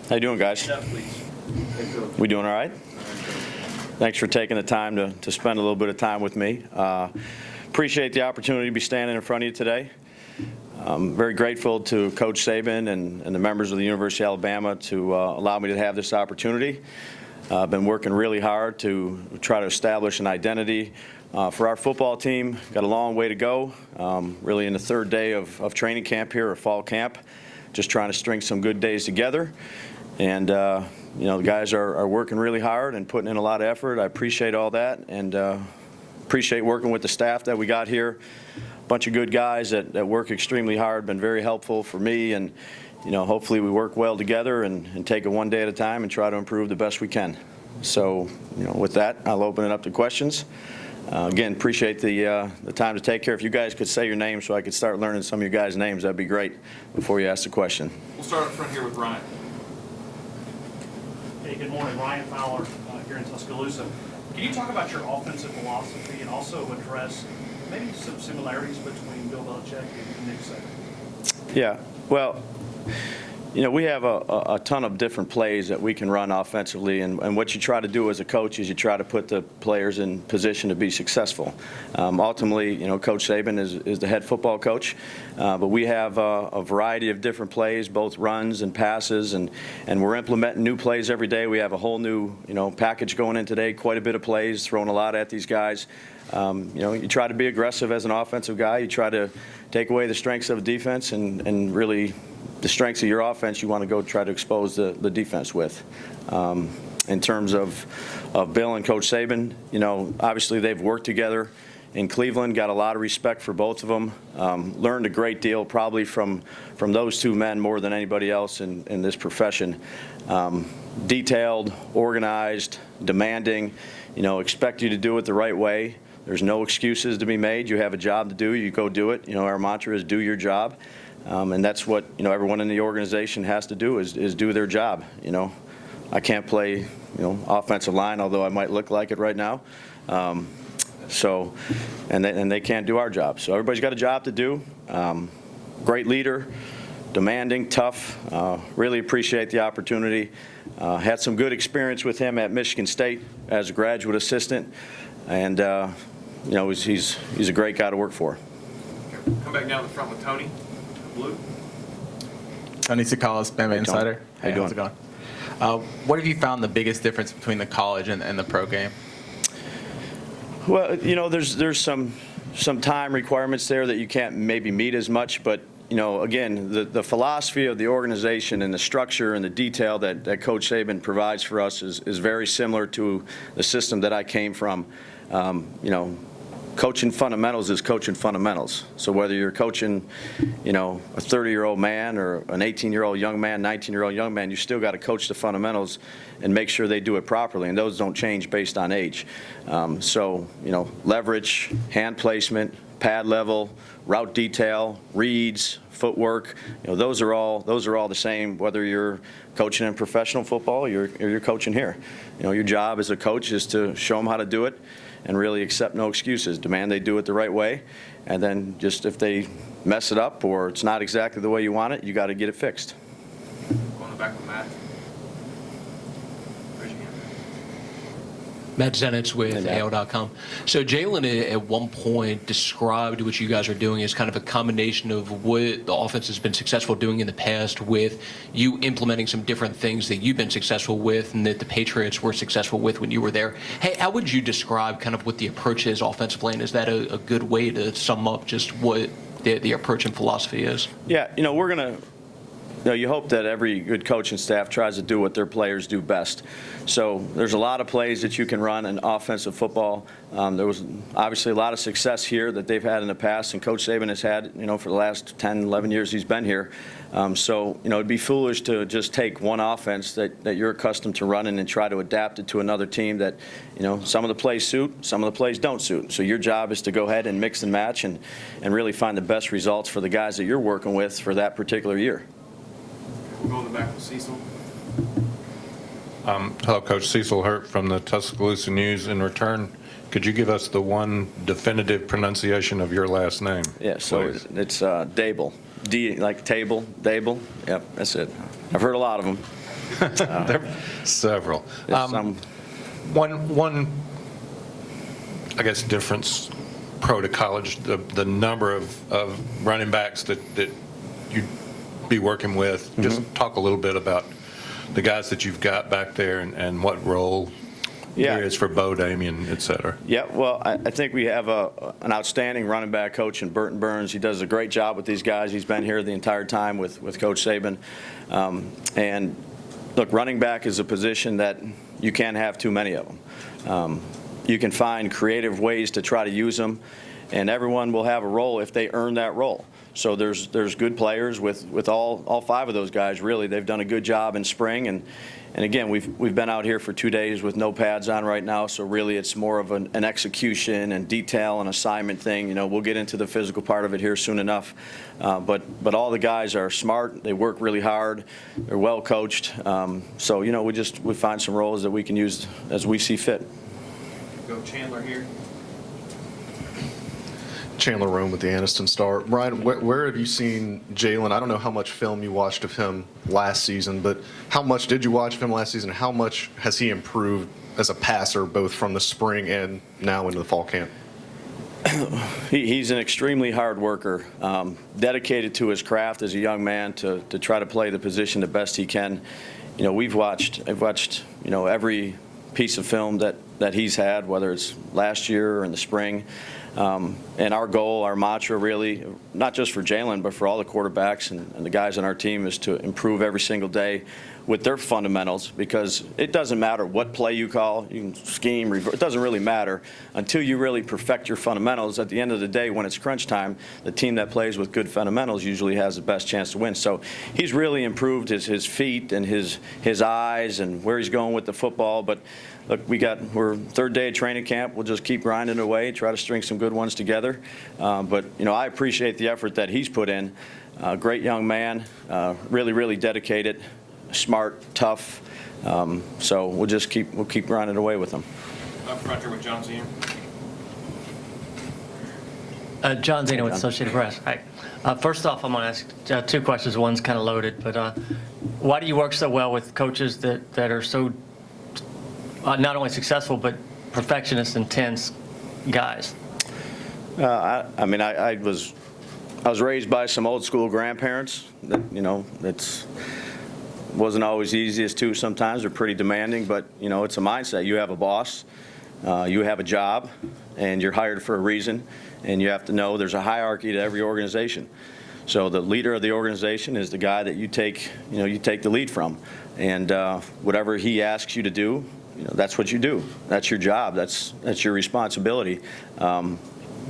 How you doing, guys? We doing all right? Thanks for taking the time to spend a little bit of time with me. Appreciate the opportunity to be standing in front of you today. I'm very grateful to Coach Saban and the members of the University of Alabama to allow me to have this opportunity. I've been working really hard to try to establish an identity for our football team. Got a long way to go. Really in the third day of training camp here, or fall camp. Just trying to string some good days together. And the guys are working really hard and putting in a lot of effort. I appreciate all that, and appreciate working with the staff that we got here. A bunch of good guys that work extremely hard, been very helpful for me, and hopefully we work well together and take it one day at a time and try to improve the best we can. So with that, I'll open it up to questions. Again, appreciate the time to take care. If you guys could say your names so I could start learning some of you guys' names, that'd be great before you ask the question. We'll start up front here with Ryan. Hey, good morning. Ryan Fowler here in Tuscaloosa. Can you talk about your offensive philosophy and also address maybe some similarities between Bill Belichick and Nick Saban? Yeah, well, we have a ton of different plays that we can run offensively, and what you try to do as a coach is you try to put the players in position to be successful. Ultimately, Coach Saban is the head football coach, but we have a variety of different plays, both runs and passes, and we're implementing new plays every day. We have a whole new package going in today, quite a bit of plays, throwing a lot at these guys. You try to be aggressive as an offensive guy. You try to take away the strengths of a defense and really the strengths of your offense you want to go try to expose the defense with. In terms of Bill and Coach Saban, obviously they've worked together in Cleveland, got a lot of respect for both of them, learned a great deal probably from those two men more than anybody else in this profession. Detailed, organized, demanding, expect you to do it the right way. There's no excuses to be made. You have a job to do, you go do it. Our mantra is do your job. And that's what everyone in the organization has to do is do their job. I can't play offensive line, although I might look like it right now. And they can't do our job. So everybody's got a job to do. Great leader, demanding, tough. Really appreciate the opportunity. Had some good experience with him at Michigan State as a graduate assistant, and he's a great guy to work for. Come back down to the front with Tony. Blue. Tony Sakalas, Bama Insider. How you doing? How's it going? What have you found the biggest difference between the college and the pro game? Well, there's some time requirements there that you can't maybe meet as much, but again, the philosophy of the organization and the structure and the detail that Coach Saban provides for us is very similar to the system that I came from. Coaching fundamentals is coaching fundamentals. So whether you're coaching, a 30-year-old man or an 18-year-old young man, 19-year-old young man, you still got to coach the fundamentals and make sure they do it properly. And those don't change based on age. Leverage, hand placement, pad level, route detail, reads, footwork. Those are all the same. Whether you're coaching in professional football or you're coaching here, your job as a coach is to show them how to do it. And really accept no excuses. Demand they do it the right way, and then just if they mess it up or it's not exactly the way you want it, you got to get it fixed. Go on the back with Matt. Raise your hand. Matt Zenitz with AL.com. So Jalen at one point described what you guys are doing as kind of a combination of what the offense has been successful doing in the past with you implementing some different things that you've been successful with and that the Patriots were successful with when you were there. Hey, how would you describe kind of what the approach is offensively, and is that a good way to sum up just what the approach and philosophy is? Yeah, we're going to you hope that every good coaching staff tries to do what their players do best. So there's a lot of plays that you can run in offensive football. There was obviously a lot of success here that they've had in the past, and Coach Saban has had, for the last 10, 11 years he's been here. It'd be foolish to just take one offense that you're accustomed to running and try to adapt it to another team that, some of the plays suit, some of the plays don't suit. So your job is to go ahead and mix and match and really find the best results for the guys that you're working with for that particular year. We'll go in the back with Cecil. Hello, Coach. Cecil Hurt from the Tuscaloosa News. In return, could you give us the one definitive pronunciation of your last name? Yeah, so please? it's Daboll. D like table, Daboll. Yep, that's it. I've heard a lot of them. There are several. There's some- One, I guess, difference pro to college, the number of running backs that you'd be working with. Just talk a little bit about the guys that you've got back there and what role there is for Bo, Damien, et cetera. Yeah, well, I think we have an outstanding running back coach in Burton Burns. He does a great job with these guys. He's been here the entire time with Coach Saban. And look, running back is a position that you can't have too many of them. You can find creative ways to try to use them, and everyone will have a role if they earn that role. So there's good players with all 5 of those guys. Really, they've done a good job in spring, and again, we've been out here for 2 days with no pads on right now. So really, it's more of an execution and detail and assignment thing. We'll get into the physical part of it here soon enough, but all the guys are smart. They work really hard. They're well coached. So we find some roles that we can use as we see fit. Go Chandler here. Chandler Rome with the Anniston Star. Brian, where have you seen Jalen? I don't know how much film you watched of him last season, but how much did you watch of him last season? How much has he improved as a passer, both from the spring and now into the fall camp? He's an extremely hard worker, dedicated to his craft as a young man to try to play the position the best he can. I've watched every piece of film that he's had, whether it's last year or in the spring. And our goal, our mantra really, not just for Jalen, but for all the quarterbacks and the guys on our team, is to improve every single day with their fundamentals, because it doesn't matter what play you call, you can scheme, it doesn't really matter until you really perfect your fundamentals. At the end of the day, when it's crunch time, the team that plays with good fundamentals usually has the best chance to win. So he's really improved his feet and his eyes and where he's going with the football. But look, we're 3rd day of training camp. We'll just keep grinding away, try to string some good ones together. But I appreciate the effort that he's put in. Great young man, really, really dedicated, smart, tough. So we'll keep grinding away with him. Up front here with John Zeno. John Zeno with Associated Press. Hi. First off, I'm going to ask 2 questions. One's kind of loaded, but why do you work so well with coaches that are so not only successful but perfectionist, intense guys? I was raised by some old school grandparents that it's wasn't always easiest too. Sometimes they're pretty demanding, but it's a mindset. You have a boss, you have a job, and you're hired for a reason, and you have to know there's a hierarchy to every organization. So the leader of the organization is the guy that you take the lead from, and whatever he asks you to do, that's what you do. That's your job. That's your responsibility.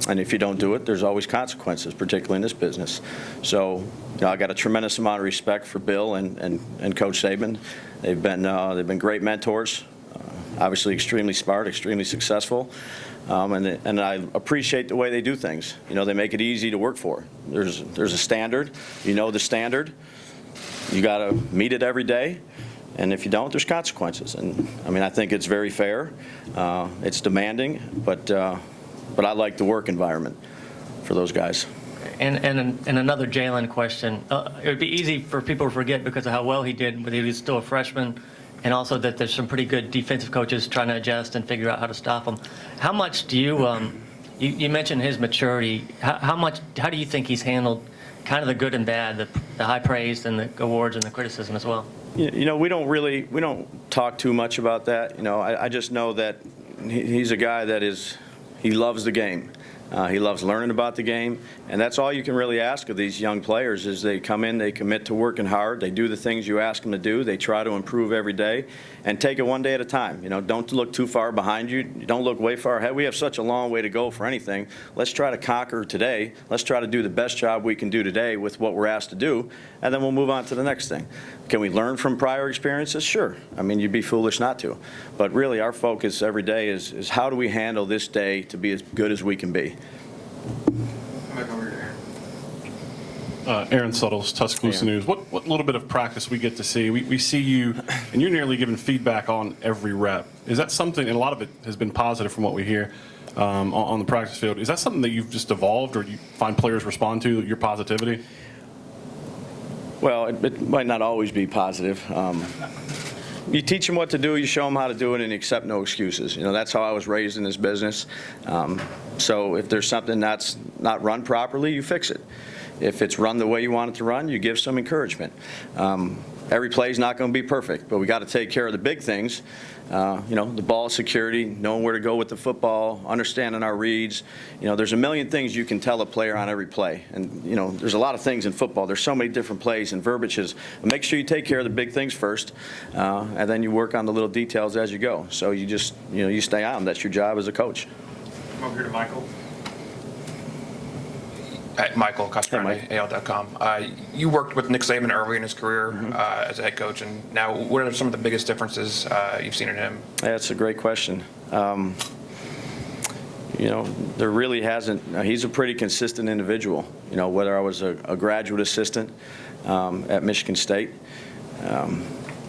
And if you don't do it, there's always consequences, particularly in this business. So I got a tremendous amount of respect for Bill and Coach Saban. They've been great mentors. Obviously, extremely smart, extremely successful, and I appreciate the way they do things. They make it easy to work for. There's a standard. The standard. You got to meet it every day. And if you don't, there's consequences. And I think it's very fair. It's demanding, but I like the work environment for those guys. And another Jalen question. It would be easy for people to forget because of how well he did, but he was still a freshman, and also that there's some pretty good defensive coaches trying to adjust and figure out how to stop him. How much do you mentioned his maturity. How do you think he's handled kind of the good and bad, the high praise and the awards and the criticism as well? We don't talk too much about that. I just know that he's a guy that he loves the game. He loves learning about the game, and that's all you can really ask of these young players is they come in, they commit to working hard, they do the things you ask them to do, they try to improve every day, and take it one day at a time. Don't look too far behind you. Don't look way far ahead. We have such a long way to go for anything. Let's try to conquer today. Let's try to do the best job we can do today with what we're asked to do, and then we'll move on to the next thing. Can we learn from prior experiences? Sure. You'd be foolish not to. But really, our focus every day is how do we handle this day to be as good as we can be. Come back over here to Aaron. Aaron Suttles, Tuscaloosa News. What little bit of practice we get to see? We see you, and you're nearly giving feedback on every rep. Is that something, and a lot of it has been positive from what we hear on the practice field, is that something that you've just evolved or you find players respond to, your positivity? Well, it might not always be positive. You teach them what to do, you show them how to do it, and you accept no excuses. That's how I was raised in this business. So if there's something that's not run properly, you fix it. If it's run the way you want it to run, you give some encouragement. Every play is not going to be perfect, but we got to take care of the big things. The ball security, knowing where to go with the football, understanding our reads. There's a million things you can tell a player on every play. And, there's a lot of things in football. There's so many different plays and verbiages. Make sure you take care of the big things first, and then you work on the little details as you go. So you just, you stay on. That's your job as a coach. Come over here to Michael. Michael Hey, Castrati, Mike. AL.com. You worked with Nick Saban early in his career as a head coach, and now what are some of the biggest differences you've seen in him? That's a great question. There really hasn't. He's a pretty consistent individual. Whether I was a graduate assistant at Michigan State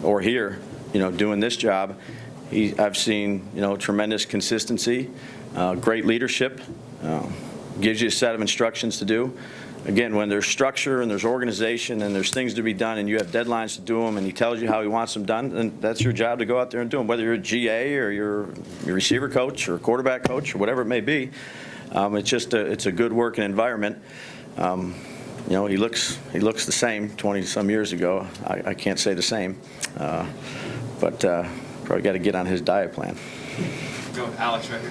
or here, doing this job, I've seen, tremendous consistency, great leadership. Gives you a set of instructions to do. Again, when there's structure and there's organization and there's things to be done and you have deadlines to do them and he tells you how he wants them done, then that's your job to go out there and do them. Whether you're a GA or you're a receiver coach or a quarterback coach or whatever it may be, it's a good working environment. He looks the same 20-some years ago. I can't say the same, but probably got to get on his diet plan. Go with Alex right here.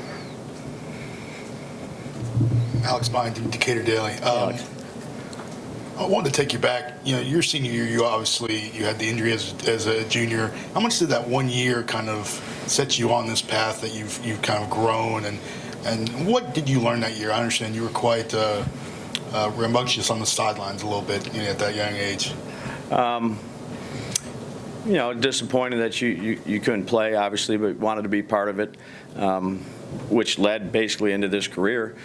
Alex Bynum, Decatur Daily. Alex. I wanted to take you back. Your senior year, you had the injury as a junior. How much did that 1 year kind of set you on this path that you've kind of grown, and what did you learn that year? I understand you were quite rambunctious on the sidelines a little bit at that young age. Disappointed that you couldn't play, obviously, but wanted to be part of it, which led basically into this career,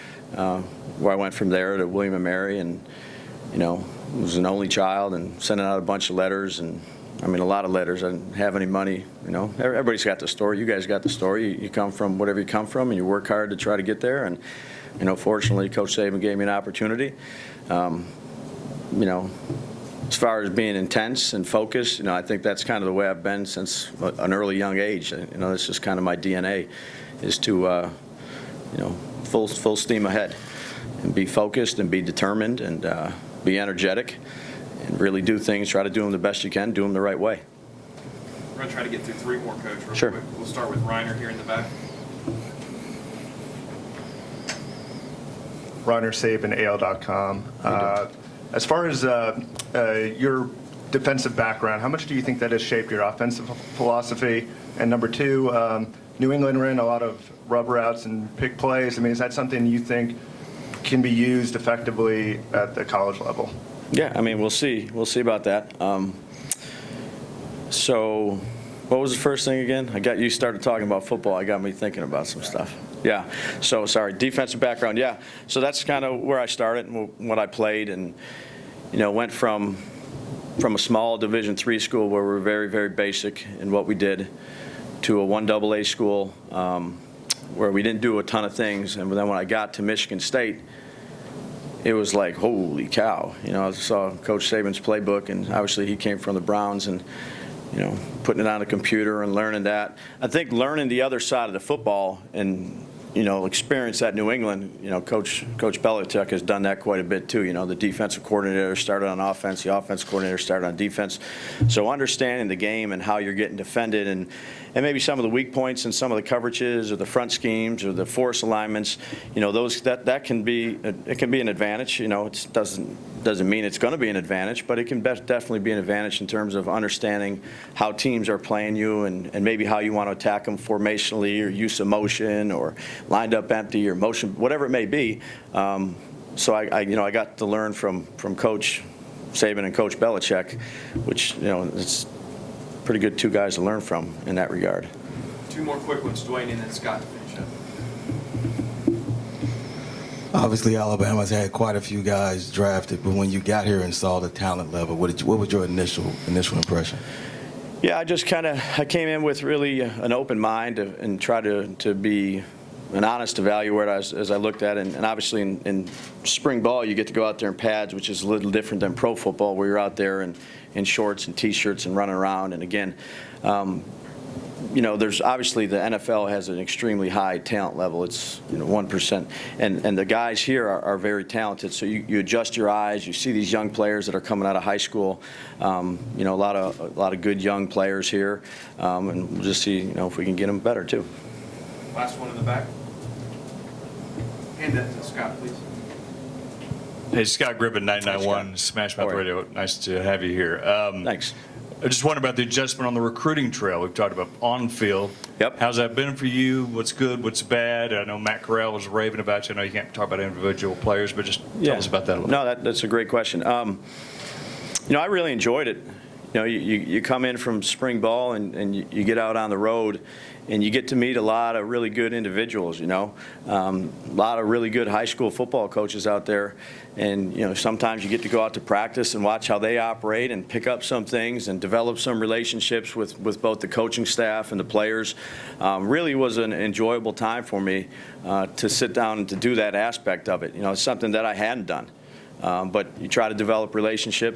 where I went from there to William & Mary, and was an only child and sending out a bunch of letters, and a lot of letters. I didn't have any money. Everybody's got the story. You guys got the story. You come from whatever you come from, and you work hard to try to get there. And fortunately, Coach Saban gave me an opportunity. As far as being intense and focused, I think that's kind of the way I've been since an early young age. That's just kind of my DNA, is to full steam ahead and be focused and be determined and be energetic and really do things. Try to do them the best you can. Do them the right way. We're going to try to get through three more, Coach, real Sure. quick. We'll start with Reiner here in the back. Reiner Saban, AL.com. As far as your defensive background, how much do you think that has shaped your offensive philosophy? And number two, New England ran a lot of rub routes and pick plays. Is that something you think can be used effectively at the college level? Yeah, we'll see. We'll see about that. So what was the first thing again? You started talking about football. I got me thinking about some stuff. Yeah. So, sorry, defensive background. Yeah. So that's kind of where I started and what I played, and, went from a small Division III school where we were very, very basic in what we did to a 1AA school where we didn't do a ton of things. And then when I got to Michigan State, it was like, holy cow. I saw Coach Saban's playbook, and obviously he came from the Browns, and, putting it on a computer and learning that. I think learning the other side of the football and, experience at New England, Coach Belichick has done that quite a bit too. The defensive coordinator started on offense, the offensive coordinator started on defense. So understanding the game and how you're getting defended and maybe some of the weak points and some of the coverages or the front schemes or the force alignments, that can be an advantage. It doesn't mean it's going to be an advantage, but it can definitely be an advantage in terms of understanding how teams are playing you and maybe how you want to attack them formationally or use of motion or lined up empty or motion, whatever it may be. So I got to learn from Coach Saban and Coach Belichick, which it's pretty good two guys to learn from in that regard. Two more quick ones, Dwayne, and then Scott to finish up. Obviously, Alabama's had quite a few guys drafted, but when you got here and saw the talent level, what was your initial impression? Yeah, I came in with really an open mind and try to be an honest evaluator as I looked at it. And obviously in spring ball, you get to go out there in pads, which is a little different than pro football, where you're out there in shorts and T-shirts and running around. And again, there's obviously the NFL has an extremely high talent level. It's 1%, and the guys here are very talented. So you adjust your eyes. You see these young players that are coming out of high school. A lot of good young players here, and we'll just see if we can get them better too. Last one in the back. Hand that to Scott, please. Hey, Scott Gribbin, 991 Smash Mouth Radio. Nice to have you here. Thanks. I just wonder about the adjustment on the recruiting trail. We've talked about on-field. Yep. How's that been for you? What's good? What's bad? I know Matt Corral was raving about you. I know you can't talk about individual players, but just tell us about that a little bit. No, that's a great question. I really enjoyed it. You come in from spring ball and you get out on the road and you get to meet a lot of really good individuals, a lot of really good high school football coaches out there. And, sometimes you get to go out to practice and watch how they operate and pick up some things and develop some relationships with both the coaching staff and the players. Really was an enjoyable time for me to sit down and to do that aspect of it. It's something that I hadn't done. But you try to develop relationships